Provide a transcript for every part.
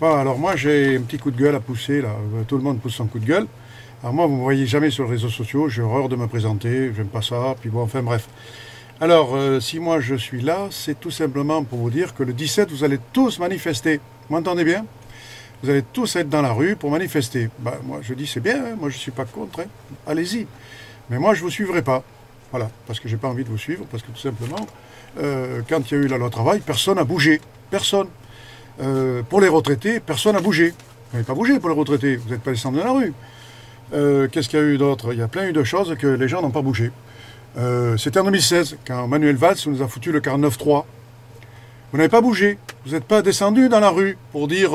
Bon, alors moi j'ai un petit coup de gueule à pousser là. Tout le monde pousse son coup de gueule. Alors moi vous ne me voyez jamais sur les réseaux sociaux, j'ai horreur de me présenter, j'aime pas ça, puis bon, enfin bref. Alors si moi je suis là, c'est tout simplement pour vous dire que le 17 vous allez tous manifester. Vous m'entendez bien? Vous allez tous être dans la rue pour manifester. Ben, moi je dis c'est bien, hein, moi je ne suis pas contre, hein. Allez-y. Mais moi je ne vous suivrai pas. Voilà, parce que j'ai pas envie de vous suivre, parce que tout simplement, quand il y a eu la loi travail, personne n'a bougé. Personne. Pour les retraités, personne n'a bougé. Vous n'avez pas bougé pour les retraités, vous n'êtes pas descendu dans la rue. Qu'est-ce qu'il y a eu d'autre? Il y a plein de choses que les gens n'ont pas bougé. C'était en 2016, quand Manuel Valls nous a foutu le 49-3. Vous n'avez pas bougé. Vous n'êtes pas descendu dans la rue pour dire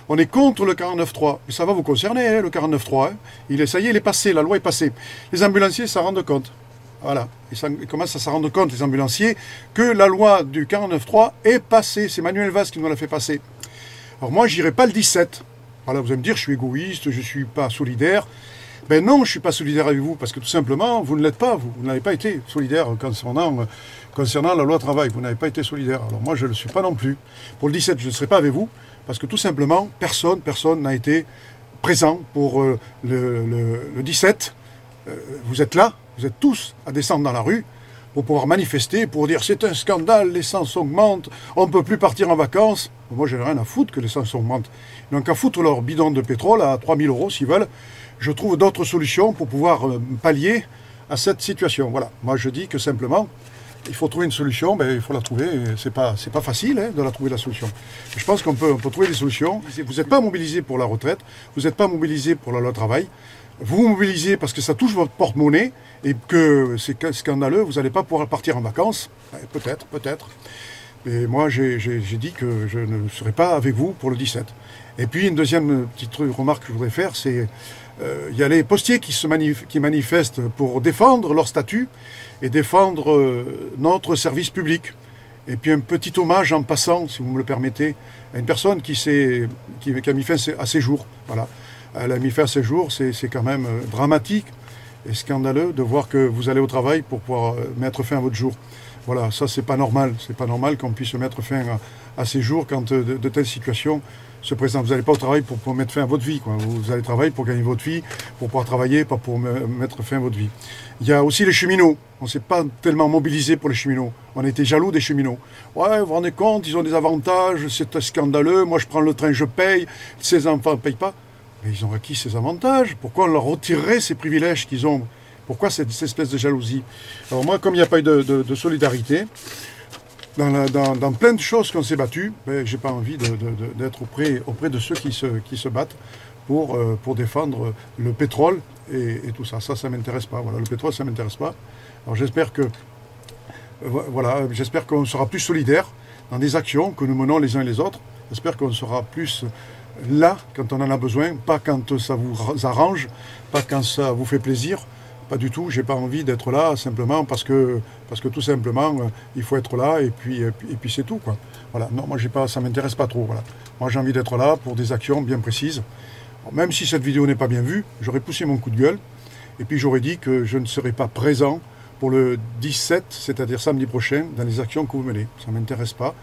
on est contre le 49-3. Mais ça va vous concerner, hein, le 49-3. Hein. Ça y est, il est passé, la loi est passée. Les ambulanciers s'en rendent compte. Voilà. Ils commencent à s'en rendre compte, les ambulanciers, que la loi du 49-3 est passée. C'est Manuel Valls qui nous l'a fait passer. Alors moi, j'irai pas le 17. Voilà, vous allez me dire, je suis égoïste, je ne suis pas solidaire. Ben non, je ne suis pas solidaire avec vous, parce que tout simplement, vous ne l'êtes pas, vous n'avez pas été solidaire concernant la loi travail, vous n'avez pas été solidaire. Alors moi, je ne le suis pas non plus. Pour le 17, je ne serai pas avec vous, parce que tout simplement, personne n'a été présent pour le 17. Vous êtes là, vous êtes tous à descendre dans la rue pour pouvoir manifester, pour dire c'est un scandale, l'essence augmente, on ne peut plus partir en vacances. Moi, je n'ai rien à foutre que l'essence augmente. Ils n'ont qu'à foutre leur bidon de pétrole à 3 000 € s'ils veulent. Je trouve d'autres solutions pour pouvoir pallier à cette situation. Voilà. Moi, je dis que simplement, il faut trouver une solution, ben, il faut la trouver. C'est pas facile hein, de la trouver, la solution. Je pense qu'on peut trouver des solutions. Vous n'êtes pas mobilisé pour la retraite, vous n'êtes pas mobilisé pour la loi travail. Vous vous mobilisez parce que ça touche votre porte-monnaie et que c'est scandaleux, vous n'allez pas pouvoir partir en vacances. Peut-être. Mais moi, j'ai dit que je ne serai pas avec vous pour le 17. Et puis, une deuxième petite remarque que je voudrais faire, c'est il y a les postiers qui manifestent pour défendre leur statut et défendre notre service public. Et puis, un petit hommage en passant, si vous me le permettez, à une personne qui a mis fin à ses jours. Voilà. Elle a mis fin à ses jours, c'est quand même dramatique et scandaleux de voir que vous allez au travail pour pouvoir mettre fin à votre jour. Voilà, ça c'est pas normal. C'est pas normal qu'on puisse mettre fin à ces jours quand de telles situations se présentent. Vous n'allez pas au travail pour mettre fin à votre vie, quoi. Vous allez travailler pour gagner votre vie, pour pouvoir travailler, pas pour mettre fin à votre vie. Il y a aussi les cheminots. On ne s'est pas tellement mobilisé pour les cheminots. On était jaloux des cheminots. Ouais, vous vous rendez compte, ils ont des avantages, c'est scandaleux. Moi je prends le train, je paye, ces enfants ne payent pas. Mais ils ont acquis ces avantages. Pourquoi on leur retirerait ces privilèges qu'ils ont? Pourquoi cette espèce de jalousie? Alors moi, comme il n'y a pas eu de solidarité, dans plein de choses qu'on s'est battu, ben, j'ai pas envie d'être auprès de ceux qui se battent pour défendre le pétrole et tout ça. Ça m'intéresse pas. Voilà, le pétrole, ça m'intéresse pas. Alors j'espère qu'on sera plus solidaires dans des actions que nous menons les uns et les autres. J'espère qu'on sera plus là quand on en a besoin, pas quand ça vous arrange, pas quand ça vous fait plaisir. Pas du tout, j'ai pas envie d'être là simplement parce que tout simplement il faut être là et puis c'est tout, quoi. Voilà, non, moi ça m'intéresse pas trop, voilà. Moi j'ai envie d'être là pour des actions bien précises. Alors, même si cette vidéo n'est pas bien vue, j'aurais poussé mon coup de gueule et puis j'aurais dit que je ne serai pas présent pour le 17, c'est-à-dire samedi prochain, dans les actions que vous menez. Ça m'intéresse pas.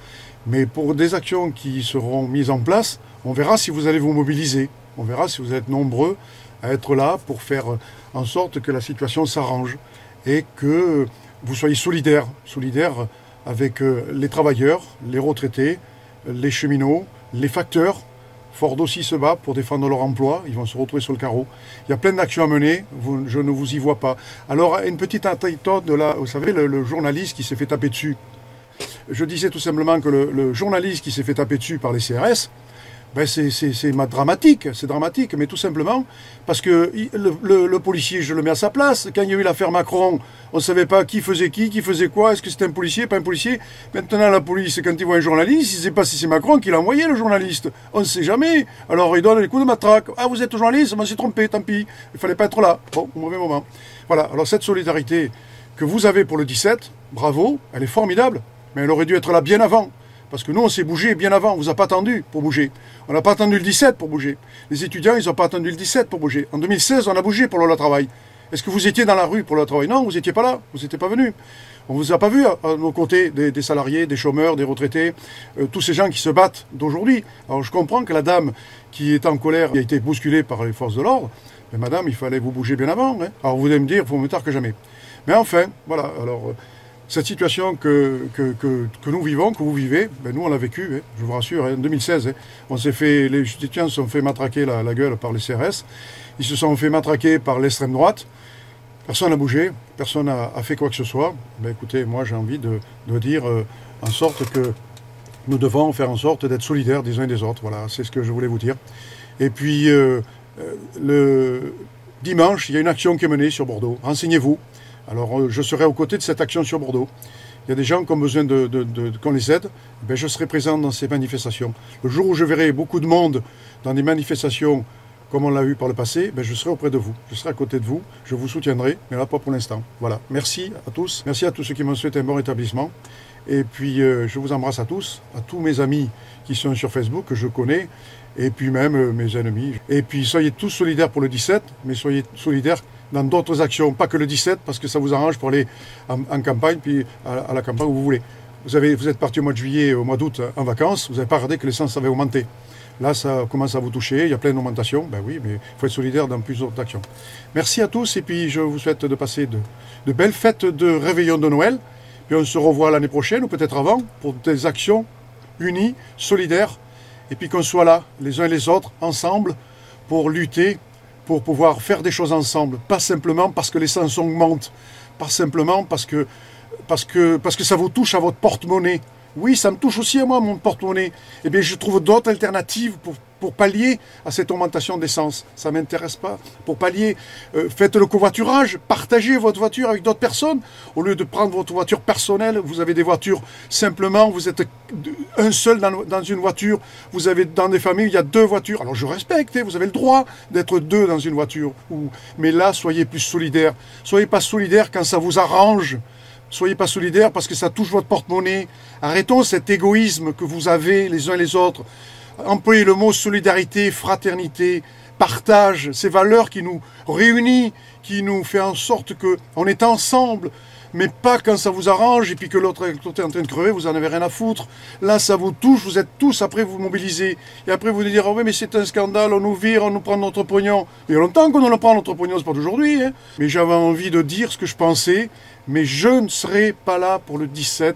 Mais pour des actions qui seront mises en place, on verra si vous allez vous mobiliser. On verra si vous êtes nombreux à être là pour faire en sorte que la situation s'arrange et que vous soyez solidaires avec les travailleurs, les retraités, les cheminots, les facteurs. Ford aussi se bat pour défendre leur emploi, ils vont se retrouver sur le carreau. Il y a plein d'actions à mener, je ne vous y vois pas. Alors, une petite anecdote de là, vous savez, le journaliste qui s'est fait taper dessus. Je disais tout simplement que le journaliste qui s'est fait taper dessus par les CRS, ben c'est dramatique, mais tout simplement parce que le policier, je le mets à sa place. Quand il y a eu l'affaire Macron, on ne savait pas qui faisait quoi, est-ce que c'était un policier, pas un policier. Maintenant, la police, quand ils voient un journaliste, ils ne savent pas si c'est Macron qui l'a envoyé, le journaliste. On ne sait jamais. Alors, ils donnent les coups de matraque. Ah, vous êtes journaliste, moi, j'ai trompé, tant pis. Il ne fallait pas être là. Bon, au mauvais moment. Voilà, alors cette solidarité que vous avez pour le 17, bravo, elle est formidable, mais elle aurait dû être là bien avant. Parce que nous, on s'est bougé bien avant. On ne vous a pas attendu pour bouger. On n'a pas attendu le 17 pour bouger. Les étudiants, ils n'ont pas attendu le 17 pour bouger. En 2016, on a bougé pour le travail. Est-ce que vous étiez dans la rue pour le travail? Non, vous n'étiez pas là. Vous n'étiez pas venu. On ne vous a pas vu à nos côtés des salariés, des chômeurs, des retraités, tous ces gens qui se battent d'aujourd'hui. Alors je comprends que la dame qui est en colère a été bousculée par les forces de l'ordre, mais madame, il fallait vous bouger bien avant. Hein. Alors vous allez me dire, il faut mieux tard que jamais. Mais enfin, voilà, alors cette situation que nous vivons, que vous vivez, ben nous on l'a vécu, hein, je vous rassure, hein, en 2016, hein, les étudiants se sont fait matraquer la gueule par les CRS, ils se sont fait matraquer par l'extrême droite, personne n'a bougé, personne n'a fait quoi que ce soit. Ben écoutez, moi j'ai envie de dire en sorte que nous devons faire en sorte d'être solidaires des uns et des autres, voilà, c'est ce que je voulais vous dire. Et puis, le dimanche, il y a une action qui est menée sur Bordeaux, renseignez-vous. Alors, je serai aux côtés de cette action sur Bordeaux. Il y a des gens qui ont besoin qu'on les aide. Ben, je serai présent dans ces manifestations. Le jour où je verrai beaucoup de monde dans des manifestations comme on l'a eu par le passé, ben, je serai auprès de vous. Je serai à côté de vous. Je vous soutiendrai, mais là, pas pour l'instant. Voilà. Merci à tous. Merci à tous ceux qui m'ont souhaité un bon rétablissement. Et puis, je vous embrasse à tous, à tous mes amis qui sont sur Facebook, que je connais, et puis même mes ennemis. Et puis, soyez tous solidaires pour le 17, mais soyez solidaires dans d'autres actions, pas que le 17, parce que ça vous arrange pour aller en campagne, puis à la campagne où vous voulez. Vous êtes parti au mois de juillet, au mois d'août en vacances, vous n'avez pas regardé que l'essence avait augmenté. Là, ça commence à vous toucher, il y a plein d'augmentations. Ben oui, mais il faut être solidaire dans plusieurs actions. Merci à tous, et puis je vous souhaite de passer de belles fêtes de réveillon de Noël. Puis on se revoit l'année prochaine, ou peut-être avant, pour des actions unies, solidaires, et puis qu'on soit là, les uns et les autres, ensemble, pour lutter, pour pouvoir faire des choses ensemble. Pas simplement parce que l'essence augmente, pas simplement parce que ça vous touche à votre porte-monnaie. Oui, ça me touche aussi à moi, mon porte-monnaie. Eh bien, je trouve d'autres alternatives pour pallier à cette augmentation d'essence. Ça ne m'intéresse pas. Pour pallier, faites le covoiturage, partagez votre voiture avec d'autres personnes. Au lieu de prendre votre voiture personnelle, vous avez des voitures simplement, vous êtes un seul dans une voiture. Vous avez dans des familles, il y a 2 voitures. Alors je respecte, vous avez le droit d'être 2 dans une voiture. Mais là, soyez plus solidaires. Soyez pas solidaires quand ça vous arrange. Soyez pas solidaires parce que ça touche votre porte-monnaie. Arrêtons cet égoïsme que vous avez les uns et les autres. Employez le mot solidarité, fraternité, partage, ces valeurs qui nous réunissent, qui nous fait en sorte qu'on est ensemble, mais pas quand ça vous arrange et puis que l'autre est en train de crever, vous en avez rien à foutre. Là, ça vous touche, vous êtes tous, après vous mobilisez. Et après vous dire, oh oui, mais c'est un scandale, on nous vire, on nous prend notre pognon. Il y a longtemps qu'on nous prend notre pognon, c'est pas d'aujourd'hui. Hein. Mais j'avais envie de dire ce que je pensais, mais je ne serai pas là pour le 17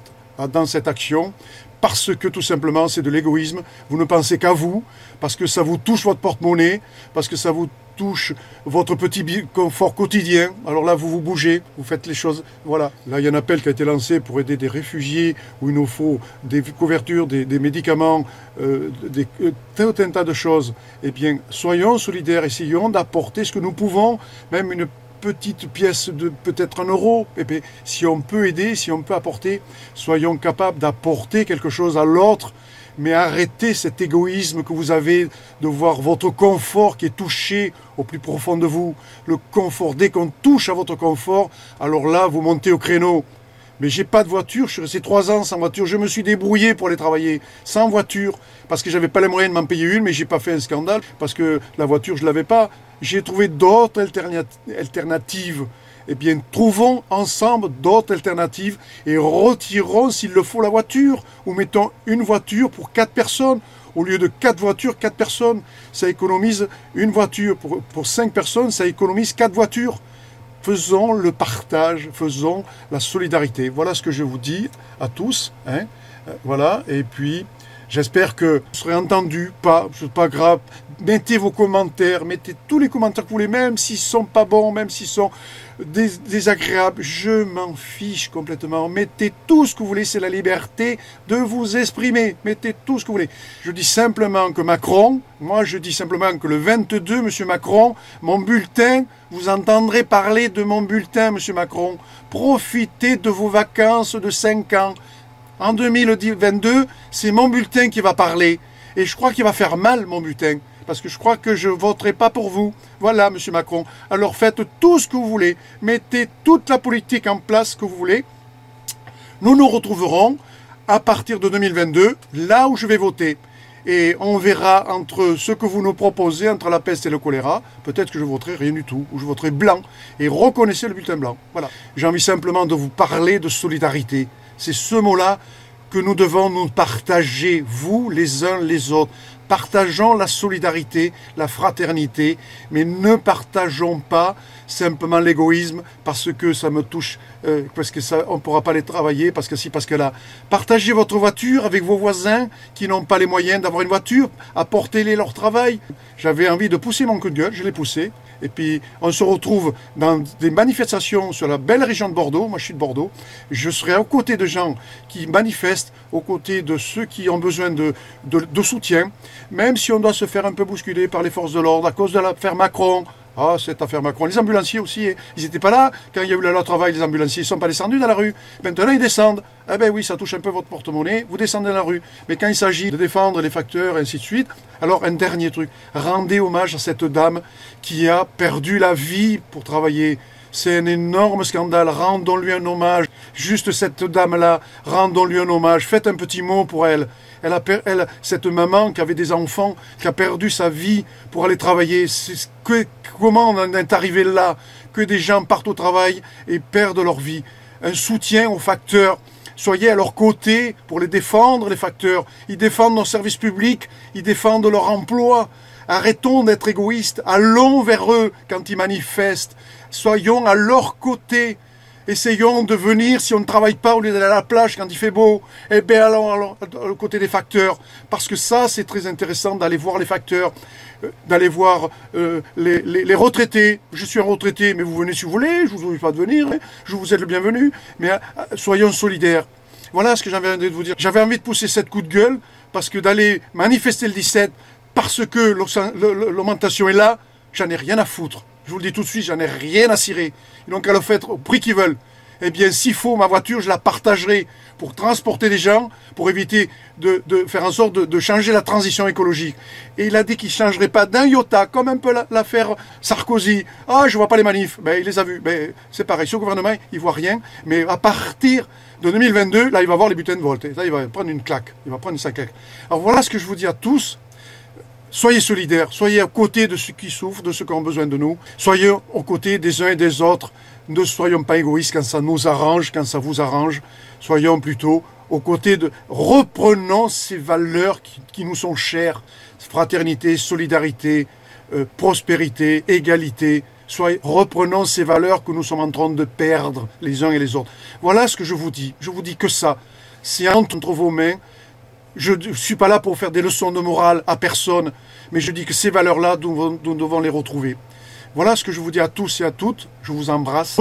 dans cette action. Parce que tout simplement c'est de l'égoïsme, vous ne pensez qu'à vous, parce que ça vous touche votre porte-monnaie, parce que ça vous touche votre petit confort quotidien. Alors là vous bougez, vous faites les choses, voilà. Là il y a un appel qui a été lancé pour aider des réfugiés, où il nous faut des couvertures, des médicaments, tout un tas de choses. Eh bien soyons solidaires, essayons d'apporter ce que nous pouvons, même une petite pièce de peut-être 1 euro, et bien, si on peut aider, si on peut apporter, soyons capables d'apporter quelque chose à l'autre, mais arrêtez cet égoïsme que vous avez de voir votre confort qui est touché au plus profond de vous. Le confort, dès qu'on touche à votre confort, alors là, vous montez au créneau. Mais j'ai pas de voiture, je suis resté 3 ans sans voiture, je me suis débrouillé pour aller travailler sans voiture, parce que j'avais pas les moyens de m'en payer une, mais j'ai pas fait un scandale, parce que la voiture je l'avais pas. J'ai trouvé d'autres alternatives. Eh bien, trouvons ensemble d'autres alternatives et retirons, s'il le faut, la voiture, ou mettons une voiture pour 4 personnes. Au lieu de 4 voitures, 4 personnes, ça économise une voiture. Pour 5 personnes, ça économise 4 voitures. Faisons le partage, faisons la solidarité. Voilà ce que je vous dis à tous. Hein. Voilà, et puis j'espère que vous serez entendus, c'est pas grave. Mettez vos commentaires, mettez tous les commentaires que vous voulez, même s'ils ne sont pas bons, même s'ils sont désagréables. Je m'en fiche complètement. Mettez tout ce que vous voulez, c'est la liberté de vous exprimer. Mettez tout ce que vous voulez. Je dis simplement que Macron, moi je dis simplement que le 22, M. Macron, mon bulletin, vous entendrez parler de mon bulletin, M. Macron. Profitez de vos vacances de 5 ans. En 2022, c'est mon bulletin qui va parler. Et je crois qu'il va faire mal, mon bulletin. Parce que je crois que je ne voterai pas pour vous. Voilà, M. Macron. Alors faites tout ce que vous voulez. Mettez toute la politique en place que vous voulez. Nous nous retrouverons à partir de 2022, là où je vais voter. Et on verra entre ce que vous nous proposez, entre la peste et le choléra, peut-être que je voterai rien du tout, ou je voterai blanc. Et reconnaissez le bulletin blanc. Voilà. J'ai envie simplement de vous parler de solidarité. C'est ce mot-là que nous devons nous partager, vous les uns les autres. Partageons la solidarité, la fraternité, mais ne partageons pas simplement l'égoïsme parce que ça me touche, parce que ça, on ne pourra pas les travailler, parce que si, parce que là. Partagez votre voiture avec vos voisins qui n'ont pas les moyens d'avoir une voiture, apportez-les leur travail. J'avais envie de pousser mon coup de gueule, je l'ai poussé. Et puis, on se retrouve dans des manifestations sur la belle région de Bordeaux. Moi, je suis de Bordeaux. Je serai aux côtés de gens qui manifestent, aux côtés de ceux qui ont besoin de soutien, même si on doit se faire un peu bousculer par les forces de l'ordre à cause de l'affaire Macron. Ah, cette affaire Macron. Les ambulanciers aussi, ils n'étaient pas là quand il y a eu la loi travail, les ambulanciers ne sont pas descendus dans la rue. Maintenant, ils descendent. Eh bien oui, ça touche un peu votre porte-monnaie, vous descendez dans la rue. Mais quand il s'agit de défendre les facteurs et ainsi de suite, alors un dernier truc, rendez hommage à cette dame qui a perdu la vie pour travailler. C'est un énorme scandale, rendons-lui un hommage. Juste cette dame-là, rendons-lui un hommage. Faites un petit mot pour elle. Cette maman qui avait des enfants, qui a perdu sa vie pour aller travailler. Comment on en est arrivé là? Que des gens partent au travail et perdent leur vie. Un soutien aux facteurs. Soyez à leur côté pour les défendre, les facteurs. Ils défendent nos services publics, ils défendent leur emploi. Arrêtons d'être égoïstes, allons vers eux quand ils manifestent. Soyons à leur côté. Essayons de venir, si on ne travaille pas, au lieu d'aller à la plage quand il fait beau, eh bien allons au côté des facteurs. Parce que ça, c'est très intéressant d'aller voir les facteurs, d'aller voir les retraités. Je suis un retraité, mais vous venez si vous voulez, je ne vous oblige pas de venir, je vous êtes le bienvenu, mais soyons solidaires. Voilà ce que j'avais envie de vous dire. J'avais envie de pousser cette coup de gueule, parce que d'aller manifester le 17, parce que l'augmentation est là, j'en ai rien à foutre. Je vous le dis tout de suite, j'en ai rien à cirer. Ils n'ont qu'à le faire au prix qu'ils veulent. Eh bien, s'il faut, ma voiture, je la partagerai pour transporter des gens, pour éviter de faire en sorte de changer la transition écologique. Et il a dit qu'il ne changerait pas d'un iota, comme un peu l'affaire Sarkozy. Ah, je ne vois pas les manifs. Ben, il les a vus. Ben, c'est pareil. Ce gouvernement, il ne voit rien. Mais à partir de 2022, là, il va voir les bulletins de vote. Et là, il va prendre une claque. Il va prendre une sacrée claque. Alors voilà ce que je vous dis à tous. Soyez solidaires, soyez à côté de ceux qui souffrent, de ceux qui ont besoin de nous. Soyez aux côtés des uns et des autres. Ne soyons pas égoïstes quand ça nous arrange, quand ça vous arrange. Soyons plutôt aux côtés de... Reprenons ces valeurs qui nous sont chères. Fraternité, solidarité, prospérité, égalité. Reprenons ces valeurs que nous sommes en train de perdre les uns et les autres. Voilà ce que je vous dis. Je vous dis que ça. C'est entre vos mains. Je ne suis pas là pour faire des leçons de morale à personne, mais je dis que ces valeurs-là, nous devons les retrouver. Voilà ce que je vous dis à tous et à toutes. Je vous embrasse.